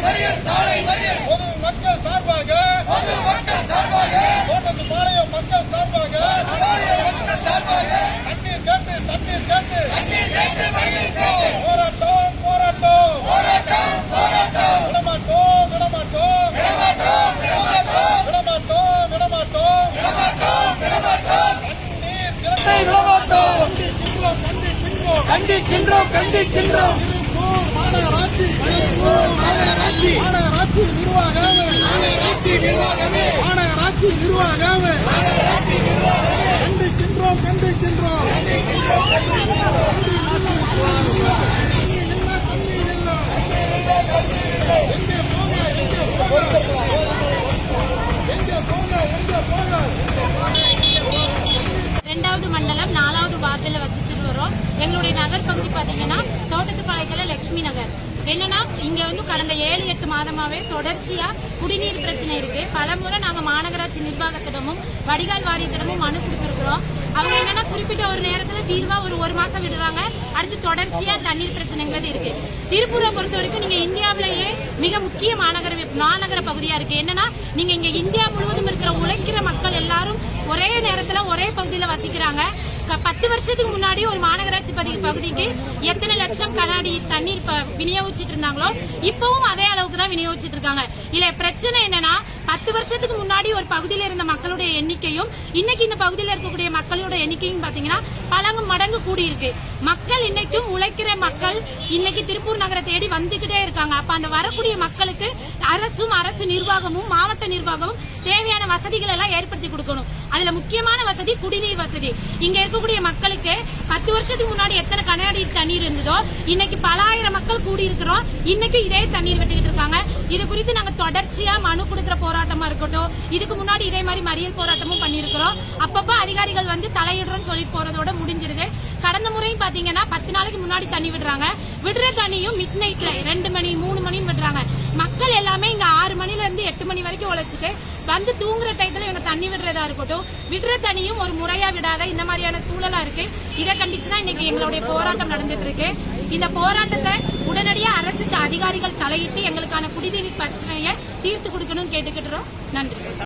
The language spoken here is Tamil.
மறியல் பொது மக்கள் சார்பாக தோட்டத்துப்பாளையம் மக்கள் சார்பாக தண்ணீர் கேட்டு போராட்டம் கண்டிக்கின்றோம். மாநகராட்சி நிர்வாகமே கண்டிக்கின்றோம். இரண்டாவது மண்டலம் 4வது வார்டில் வசித்துட்டு வரோம். எங்களுடைய நகர் பகுதி பாத்தீங்கன்னா தோட்டத்துப்பாளையத்துல லட்சுமி நகர். என்னன்னா இங்க வந்து கடந்த 7-8 மாதமாவே தொடர்ச்சியா குடிநீர் பிரச்சனை இருக்கு. பலமுறை நாங்க மாநகராட்சி நிர்வாகத்திடமும் வடிகால் வாரியத்திடமும் மனு கொடுத்திருக்கிறோம். அவங்க என்னன்னா குறிப்பிட்ட ஒரு நேரத்துல தீர்வா ஒரு மாசம் விடுறாங்க. அடுத்து தொடர்ச்சியா தண்ணீர் பிரச்சனைங்கிறது இருக்கு. திருப்பூரை பொறுத்த வரைக்கும் நீங்க இந்தியாவிலேயே மிக முக்கிய மாநகர பகுதியா இருக்கு. என்னன்னா நீங்க இங்க இந்தியா முழுவதும் இருக்கிற உழைக்கிற மக்கள் எல்லாரும் ஒரே நேரத்துல ஒரே பகுதியில வசிக்கிறாங்க. 10 வருஷத்துக்கு முன்னாடி ஒரு மாநகராட்சி பகுதிக்கு எத்தனை லட்சம் கண்ணாடி தண்ணீர் விநியோகிச்சுட்டு இருந்தாங்களோ இப்பவும் அதே அளவுக்கு தான் விநியோகிச்சுட்டு இருக்காங்க. இல்ல பிரச்சனை என்னன்னா 10 வருஷத்துக்கு முன்னாடி ஒரு பகுதியில இருந்த மக்களுடைய எண்ணிக்கையும் இன்னைக்கு இந்த பகுதியில இருக்கக்கூடிய மக்களோட எண்ணிக்கையும் பாத்தீங்கன்னா பல மடங்கு கூடி இருக்கு. மக்கள் இன்னைக்கும் உழைக்கிற மக்கள் இன்னைக்கு திருப்பூர் நகரை தேடி வந்துகிட்டே இருக்காங்க. அப்ப அந்த வரக்கூடிய மக்களுக்கு அரசு நிர்வாகமும் மாவட்ட நிர்வாகமும் தேவையான வசதிகள் எல்லாம் ஏற்படுத்தி கொடுக்கணும். அதுல முக்கியமான வசதி குடிநீர் வசதி. இங்க இருக்கக்கூடிய மக்களுக்கு 10 வருஷத்துக்கு முன்னாடி எத்தனை கண்ணாடி தண்ணீர் இருந்ததோ இன்னைக்கு பல ஆயிரம் மக்கள் கூடி இருக்கிறோம். இன்னைக்கு இதே தண்ணீர் விட்டுக்கிட்டு இருக்காங்க. இது குறித்து நாங்க தொடர்ச்சியா மனு கொடுக்கிற போராட்டமா இருக்கட்டும், இதுக்கு முன்னாடி இதே மாதிரி மறியல் போராட்டமும் பண்ணிருக்கிறோம். அப்பப்ப அதிகாரிகள் வந்து தலையிடுறோம்னு சொல்லிட்டு போறதோட முடிஞ்சிருது. கடந்த முறையும் பாத்தீங்கன்னா 10 நாளைக்கு முன்னாடி தண்ணி விடுறாங்க. விடுற தண்ணியும் மிட் நைட்ல 2 மணி 3 மணின்னு விடுறாங்க. மக்கள் எல்லாமே இங்க 6 மணில இருந்து 8 மணி வரைக்கும் உழைச்சிட்டு வந்து தூங்குற டைத்துல இவங்க தண்ணி விடுறதா இருக்கட்டும், விடுற தண்ணியும் ஒரு முறையா விடாத இந்த மாதிரியான சூழலா இருக்கு. இதை கண்டிச்சுதான் இன்னைக்கு எங்களுடைய போராட்டம் நடந்துட்டு இருக்கு. இந்த போராட்டத்தை உடனடியாக அரசுக்கு அதிகாரிகள் தலையிட்டு எங்களுக்கான குடிநீர் பிரச்சனையை தீர்த்து கொடுக்கணும்னு கேட்டுக்கிட்டுறோம். நன்றி.